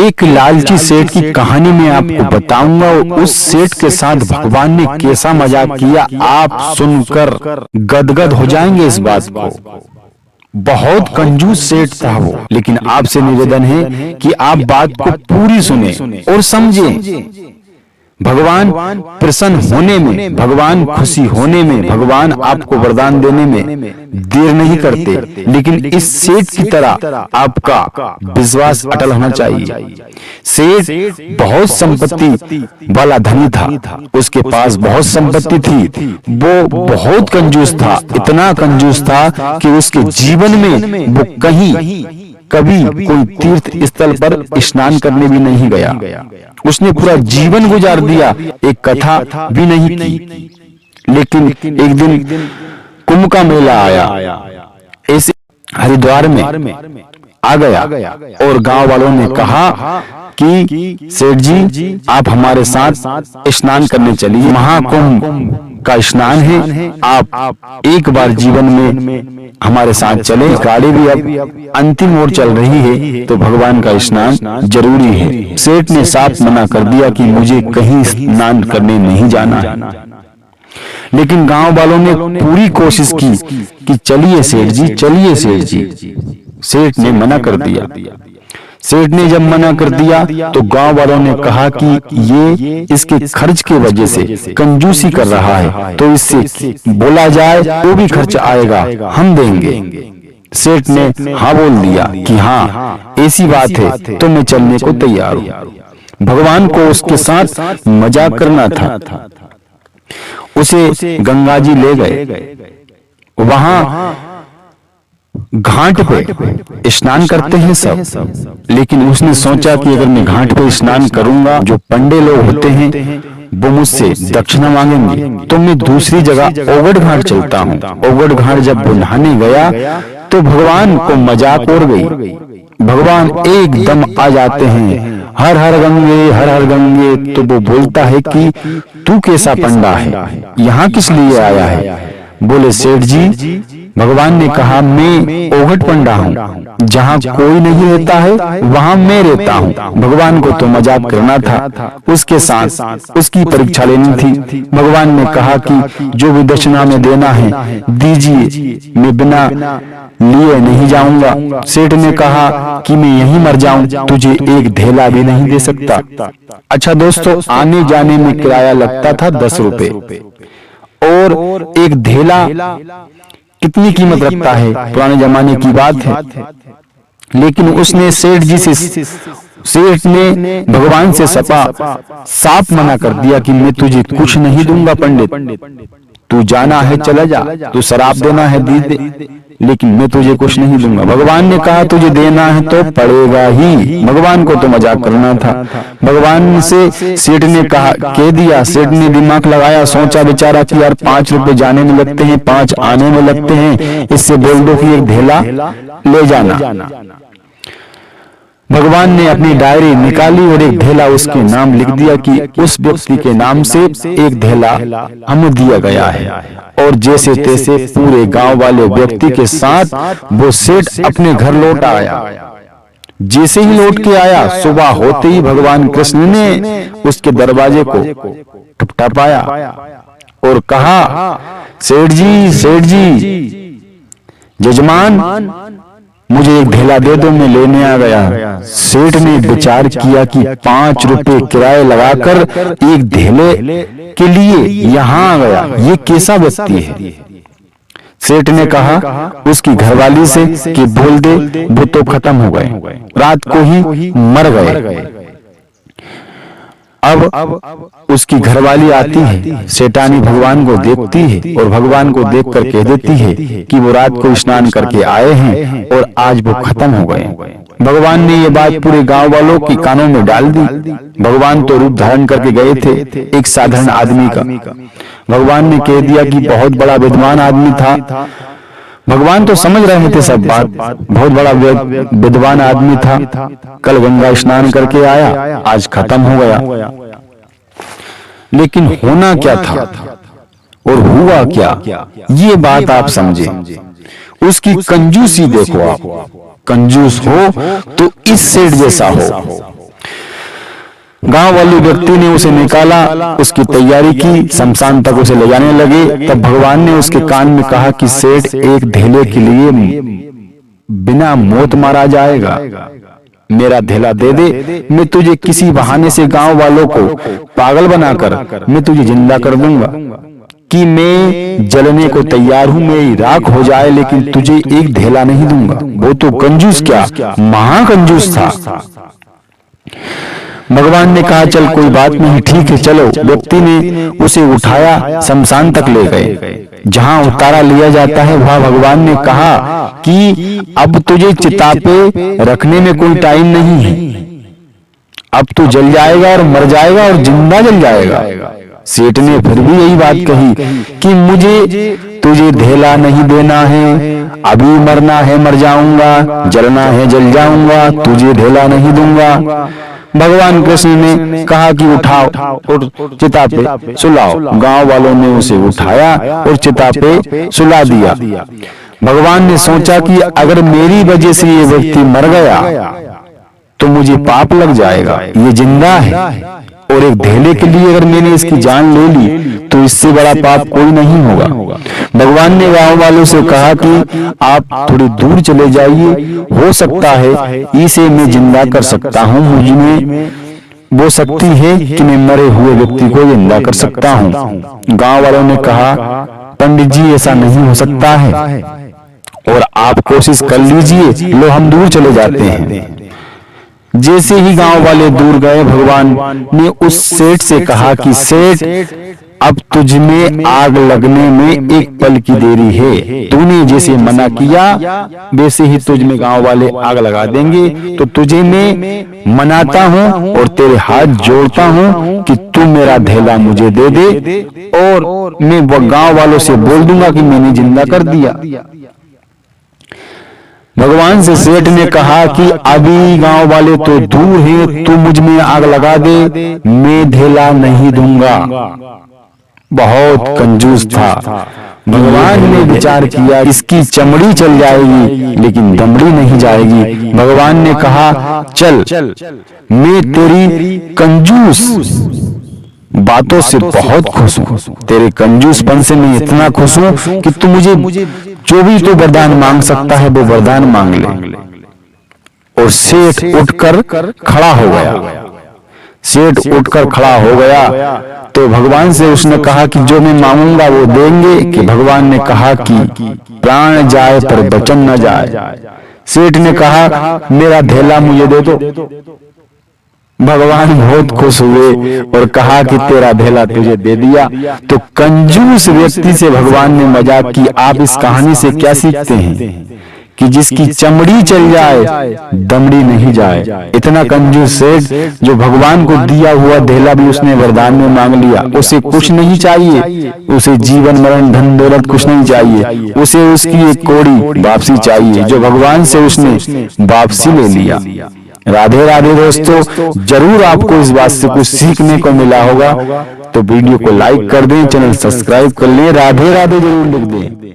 एक लालची सेठ की कहानी में आपको बताऊंगा। उस सेठ के साथ भगवान ने कैसा मजाक किया, आप सुनकर गदगद हो जाएंगे इस बात को। बहुत कंजूस सेठ था वो, लेकिन आपसे निवेदन है कि आप बात को पूरी सुने और समझें। भगवान प्रसन्न होने में, भगवान खुशी होने में, भगवान आपको वरदान देने में देर नहीं करते, लेकिन इस सेठ की तरह आपका विश्वास अटल होना चाहिए। सेठ बहुत संपत्ति वाला धनी था, उसके पास बहुत संपत्ति थी, वो बहुत कंजूस था, इतना कंजूस था कि उसके जीवन में वो कभी कोई तीर्थ स्थल पर स्नान करने भी नहीं गया। उसने पूरा जीवन गुजार दिया, एक कथा भी नहीं की। लेकिन एक दिन कुंभ का मेला आया, ऐसे हरिद्वार में आ गया और गांव वालों ने कहा कि सेठ जी आप हमारे साथ स्नान करने चलिए, महाकुंभ का स्नान है, आप एक बार जीवन में हमारे साथ चले। गाड़ी भी अब अंतिम ओर चल रही है तो भगवान का स्नान जरूरी है। सेठ ने साफ मना कर दिया कि मुझे कहीं स्नान करने नहीं जाना है, लेकिन गांव वालों ने पूरी कोशिश की कि चलिए सेठ जी, चलिए सेठ जी। सेठ ने मना कर दिया। सेठ ने जब मना कर दिया तो गांव वालों ने कहा कि ये इसके खर्च की वजह से कंजूसी कर रहा है, तो इससे बोला जाए तो भी खर्च आएगा, हम देंगे। सेठ ने हाँ बोल दिया कि हाँ ऐसी बात है तो मैं चलने को तैयार हूँ। भगवान को उसके साथ मजाक करना था। उसे गंगा जी ले गए, वहां घाट पे स्नान करते हैं सब, लेकिन उसने सोचा कि अगर मैं घाट पे स्नान करूंगा, जो पंडे लोग होते हैं वो मुझसे दक्षिणा मांगेंगे, तो मैं दूसरी जगह ओगड़ घाट चलता हूँ। ओगड़ घाट जब वो नहाने गया तो भगवान को मजाक उड़ गई। भगवान एकदम आ जाते हैं, हर हर गंगे, हर हर गंगे। तो वो बोलता है कि तू कैसा पंडा है, यहाँ किस लिए आया है? बोले सेठ जी, भगवान ने कहा मैं ओघट पंडा हूँ, जहाँ कोई नहीं रहता है वहाँ मैं रहता हूँ। भगवान को तो मजाक करना था, उसके साथ उसकी परीक्षा लेनी थी। भगवान ने कहा कि जो भी दक्षिणा में देना है दीजिए, मैं बिना लिए नहीं जाऊंगा। सेठ ने कहा कि मैं यहीं मर जाऊं, तुझे एक धेला भी नहीं दे सकता। अच्छा दोस्तों, आने जाने में किराया लगता था 10 रुपए, और एक धेला कितनी कीमत रखता है, पुराने जमाने की बात है। लेकिन उसने सेठ ने भगवान से साफ मना कर दिया कि मैं तुझे कुछ नहीं दूंगा पंडित, तू जाना है चला जा, तू शराब देना है दे, लेकिन मैं तुझे कुछ नहीं दूंगा। भगवान ने कहा तुझे देना है तो पड़ेगा ही। भगवान को तो मजाक करना था। भगवान से सेठ ने कह दिया। सेठ ने दिमाग लगाया, सोचा बेचारा कि यार 5 रुपए जाने में लगते हैं, 5 आने में लगते हैं, इससे बोल दो कि एक धेला ले जाना। भगवान ने अपनी डायरी निकाली और एक धेला उसके नाम लिख दिया कि उस व्यक्ति के नाम से एक धेला हमें दिया गया है। और जैसे तैसे पूरे गांव वाले व्यक्ति के साथ वो सेठ अपने घर लौट आया। जैसे ही लौट के आया, सुबह होते ही भगवान कृष्ण ने उसके दरवाजे को ठपठपाया और कहा, सेठ जी, जजमान मुझे एक धेला दे दो, मैं लेने आ गया। सेठ ने विचार किया कि 5 रुपए किराए लगाकर एक धेले के लिए यहाँ आ गया, ये कैसा व्यक्ति है। सेठ ने कहा उसकी घरवाली से कि बोल दे वो तो खत्म हो गए, रात को ही मर गए। अब उसकी घरवाली आती है, सेठानी भगवान को देखती है और भगवान को देखकर कह देती है कि वो रात को स्नान करके आए हैं और आज वो खत्म हो गए। भगवान ने ये बात पूरे गांव वालों की कानों में डाल दी। भगवान तो रूप धारण करके गए थे एक साधारण आदमी का। भगवान ने कह दिया कि बहुत बड़ा विद्वान आदमी था। भगवान तो समझ रहे थे सब बात, बहुत बड़ा विद्वान आदमी था, कल गंगा स्नान करके आया, आज खत्म हो गया। लेकिन होना क्या था और हुआ क्या, ये बात आप समझें। उसकी कंजूसी देखो आप, कंजूस हो तो इस सेठ जैसा हो। गांव वाले व्यक्ति ने उसे निकाला, उसकी तैयारी की, शमशान तक उसे ले जाने लगे। तब भगवान ने उसके कान में कहा कि सेठ एक धेले के लिए बिना मौत मारा जाएगा, मेरा धेला दे दे, मैं तुझे किसी बहाने से गांव वालों को पागल बनाकर मैं तुझे जिंदा कर दूंगा, कि मैं जलने को तैयार हूं, मेरी राख हो जाए, लेकिन तुझे एक धेला नहीं दूंगा। वो तो कंजूस क्या, महाकंजूस था। भगवान ने कहा चल कोई बात नहीं, ठीक है चलो। व्यक्ति ने उसे उठाया, शमशान तक ले गए। जहां उतारा लिया जाता है वहां भगवान ने कहा कि अब तुझे चिता पे रखने में कोई टाइम नहीं है, अब तू जल जाएगा और मर जाएगा और जिंदा जल जाएगा। सेठ ने फिर भी यही बात कही कि मुझे तुझे धेला नहीं देना है, अभी मरना है मर जाऊंगा, जलना है जल जाऊंगा, तुझे धेला नहीं दूंगा। भगवान कृष्ण ने कहा कि उठाओ और चिता पे सुलाओ। गांव वालों ने उसे उठाया और चिता पे सुला दिया। भगवान ने सोचा कि अगर मेरी वजह से ये व्यक्ति मर गया तो मुझे पाप लग जाएगा, ये जिंदा है और एक धेले के लिए अगर मैंने इसकी जान ले ली तो इससे बड़ा पाप कोई नहीं होगा। भगवान ने गांव वालों से कहा कि आप थोड़ी दूर चले जाइए, हो सकता है इसे मैं जिंदा कर सकता हूँ, मुझ में वो शक्ति है कि मैं मरे हुए व्यक्ति को जिंदा कर सकता हूँ। गांव वालों ने कहा पंडित जी ऐसा नहीं हो सकता है और आप कोशिश कर लीजिए, लो हम दूर चले जाते हैं। जैसे ही गांव वाले दूर गए, भगवान ने उस सेठ से कहा कि सेठ अब तुझ में आग लगने में एक पल की देरी है, तूने जैसे मना किया वैसे ही तुझ में गांव वाले आग लगा देंगे। तो तुझे मैं मनाता हूँ और तेरे हाथ जोड़ता हूँ कि तू मेरा धेला मुझे दे दे और मैं वो गांव वालों से बोल दूंगा कि मैंने जिंदा कर दिया। भगवान से सेठ ने कहा कि अभी गांव वाले तो दूर हैं, तू मुझ में आग लगा दे, मैं धेला नहीं दूंगा। बहुत कंजूस था। भगवान ने विचार किया इसकी चमड़ी चल जाएगी लेकिन दमड़ी नहीं जाएगी। भगवान ने कहा चल, मैं तेरी कंजूस बातों से बहुत खुश हूँ, तेरे कंजूसपन से मैं इतना खुश हूँ कि तू मुझे जो भी तू वरदान मांग सकता है वो वरदान मांग ले। और सेठ उठकर खड़ा हो गया। सेठ उठकर खड़ा हो गया तो भगवान से उसने कहा कि जो मैं मांगूंगा वो देंगे। कि भगवान ने कहा कि प्राण जाए पर वचन न जाए। सेठ ने कहा मेरा धेला मुझे दे दो। भगवान बहुत खुश हुए और कहा कि तेरा धेला तुझे दे दिया। तो कंजूस व्यक्ति से भगवान ने मजाक की। आप इस कहानी से क्या सीखते हैं कि जिसकी चमड़ी चल जाए दमड़ी नहीं जाए। इतना कंजूस सेठ जो भगवान को दिया हुआ धेला भी उसने वरदान में मांग लिया। उसे कुछ नहीं चाहिए, उसे जीवन मरण धन दौलत कुछ नहीं चाहिए, उसे उसकी एक कौड़ी वापसी चाहिए जो भगवान से उसने वापसी ले लिया। राधे राधे दोस्तों, जरूर आपको इस बात से कुछ सीखने को मिला होगा। तो वीडियो को लाइक कर दें, चैनल सब्सक्राइब कर लें, राधे राधे जरूर लिख दें।